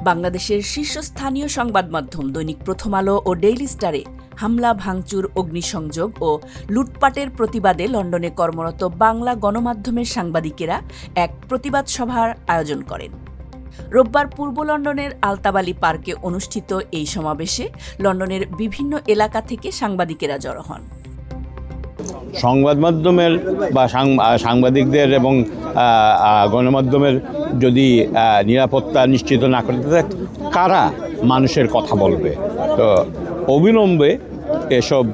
বাংলাদেশের শীর্ষস্থানীয় সংবাদ মাধ্যম দৈনিক প্রথম আলো ও ডেইলি স্টারে হামলা, ভাঙচুর, অগ্নিসংযোগ ও লুটপাটের প্রতিবাদে লন্ডনে কর্মরত বাংলা গণমাধ্যমের সাংবাদিকেরা এক প্রতিবাদ সভার আয়োজন করেন। রোববার পূর্ব লন্ডনের আলতাবালি পার্কে অনুষ্ঠিত এই সমাবেশে লন্ডনের বিভিন্ন এলাকা থেকে সাংবাদিকেরা জড়ো হন। সংবাদ মাধ্যমের বা সাংবাদিকদের এবং গণমাধ্যমের যদি নিরাপত্তা নিশ্চিত না করতে থাকে, কারা মানুষের কথা বলবে? তো অবিলম্বে এসব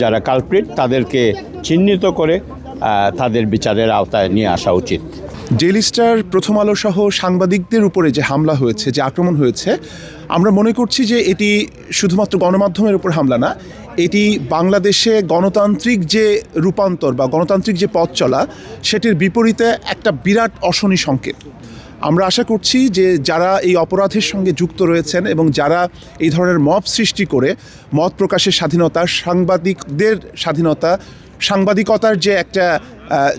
যারা কালপ্রিট তাদেরকে চিহ্নিত করে তাদের বিচারের আওতায় নিয়ে আসা উচিত। ডেইলি স্টার, প্রথম আলো সহ সাংবাদিকদের উপরে যে হামলা হয়েছে, যে আক্রমণ হয়েছে, আমরা মনে করছি যে এটি শুধুমাত্র গণমাধ্যমের উপর হামলা না, এটি বাংলাদেশে গণতান্ত্রিক যে রূপান্তর বা গণতান্ত্রিক যে পথ চলা, সেটির বিপরীতে একটা বিরাট অশনি সংকেত। আমরা আশা করছি যে যারা এই অপরাধের সঙ্গে যুক্ত রয়েছেন এবং যারা এই ধরনের মব সৃষ্টি করে মত প্রকাশের স্বাধীনতা, সাংবাদিকদের স্বাধীনতা, সাংবাদিকতার যে একটা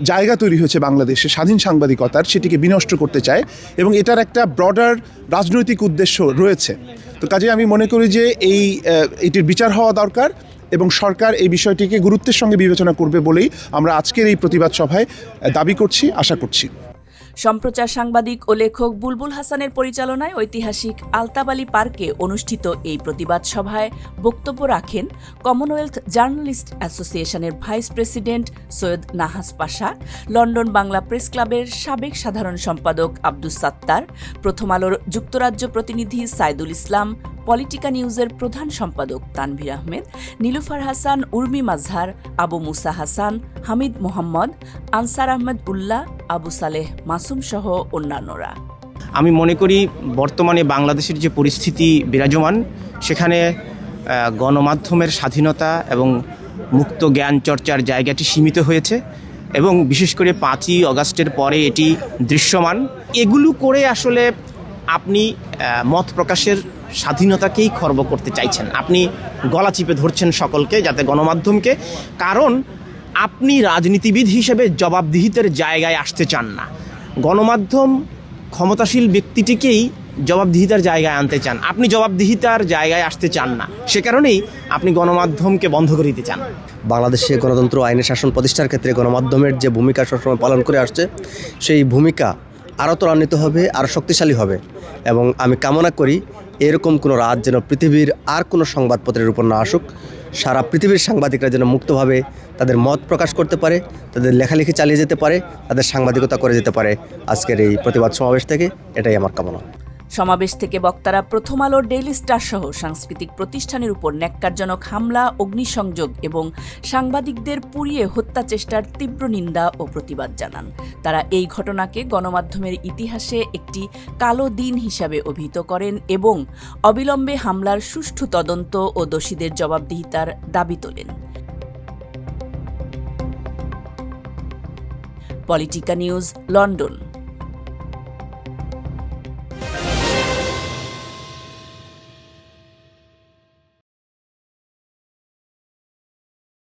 জায়গা তৈরি হয়েছে বাংলাদেশে স্বাধীন সাংবাদিকতার, সেটিকে বিনষ্ট করতে চায় এবং এটার একটা ব্রডার রাজনৈতিক উদ্দেশ্য রয়েছে। তো কাজে আমি মনে করি যে এটির বিচার হওয়া দরকার এবং সরকার এই বিষয়টিকে গুরুত্বের সঙ্গে বিবেচনা করবে বলেই আমরা আজকের এই প্রতিবাদ সভায় দাবি করছি, আশা করছি। সম্প্রচার সাংবাদিক ও লেখক বুলবুল হাসানের পরিচালনায় ঐতিহাসিক আলতাবালি পার্কে অনুষ্ঠিত এই প্রতিবাদ সভায় বক্তব্য রাখেন কমনওয়েলথ জার্নালিস্ট অ্যাসোসিয়েশনের ভাইস প্রেসিডেন্ট সৈয়দ নাহাস পাশা, লন্ডন বাংলা প্রেস ক্লাবের সাবেক সাধারণ সম্পাদক আব্দুস সাত্তার, প্রথম আলোর যুক্তরাজ্য প্রতিনিধি সাইদুল ইসলাম, পলিটিকা নিউজের প্রধান সম্পাদক তানভীর আহমেদ, নীলুফার হাসান, উর্মি মাজহার, আবু মুসা হাসান, হামিদ মোহাম্মদ, আনসার আহমেদ উল্লাহ, আবু সালেহ মাসুম সহ অন্যান্যরা। আমি মনে করি বর্তমানে বাংলাদেশের যে পরিস্থিতি বিরাজমান, সেখানে গণমাধ্যমের স্বাধীনতা এবং মুক্ত জ্ঞান চর্চার জায়গাটি সীমিত হয়েছে এবং বিশেষ করে 5ই অগাস্টের পরে এটি দৃশ্যমান। এগুলো করে আসলে আপনি মত প্রকাশের স্বাধীনতাকেই খর্ব করতে চাইছেন। আপনি গলা চিপে ধরছেন সকলকে, যাতে গণমাধ্যমকে, কারণ আপনি রাজনীতিবিদ হিসেবে জবাবদিহিতার জায়গায় আসতে চান না। গণমাধ্যম ক্ষমতাশীল ব্যক্তিটিকেই জবাবদিহিতার জায়গায় আনতে চান, আপনি জবাবদিহিতার জায়গায় আসতে চান না। সে কারণেই আপনি গণমাধ্যমকে বন্ধ করে দিতে চান। বাংলাদেশে গণতন্ত্র আইনের শাসন প্রতিষ্ঠার ক্ষেত্রে গণমাধ্যমের যে ভূমিকা সবসময় পালন করে আসছে, সেই ভূমিকা আরও ত্বরান্বিত হবে, আরও শক্তিশালী হবে এবং আমি কামনা করি এরকম কোনো রাত যেন পৃথিবীর আর কোনো সংবাদপত্রের উপর না আসুক। সারা পৃথিবীর সাংবাদিকরা যেন মুক্তভাবে তাদের মত প্রকাশ করতে পারে, তাদের লেখালেখি চালিয়ে যেতে পারে, তাদের সাংবাদিকতা করে যেতে পারে। আজকের এই প্রতিবাদ সমাবেশ থেকে এটাই আমার কামনা। সমাবেশ থেকে বক্তারা প্রথম আলোর ডেইলি স্টার সহ সাংস্কৃতিক প্রতিষ্ঠানের উপর ন্যাক্কারজনক হামলা, অগ্নিসংযোগ এবং সাংবাদিকদের পুড়িয়ে হত্যা চেষ্টার তীব্র নিন্দা ও প্রতিবাদ জানান। তারা এই ঘটনাকে গণমাধ্যমের ইতিহাসে একটি কালো দিন হিসাবে অভিহিত করেন এবং অবিলম্বে হামলার সুষ্ঠু তদন্ত ও দোষীদের জবাবদিহিতার দাবি তোলেন। Politika news, London.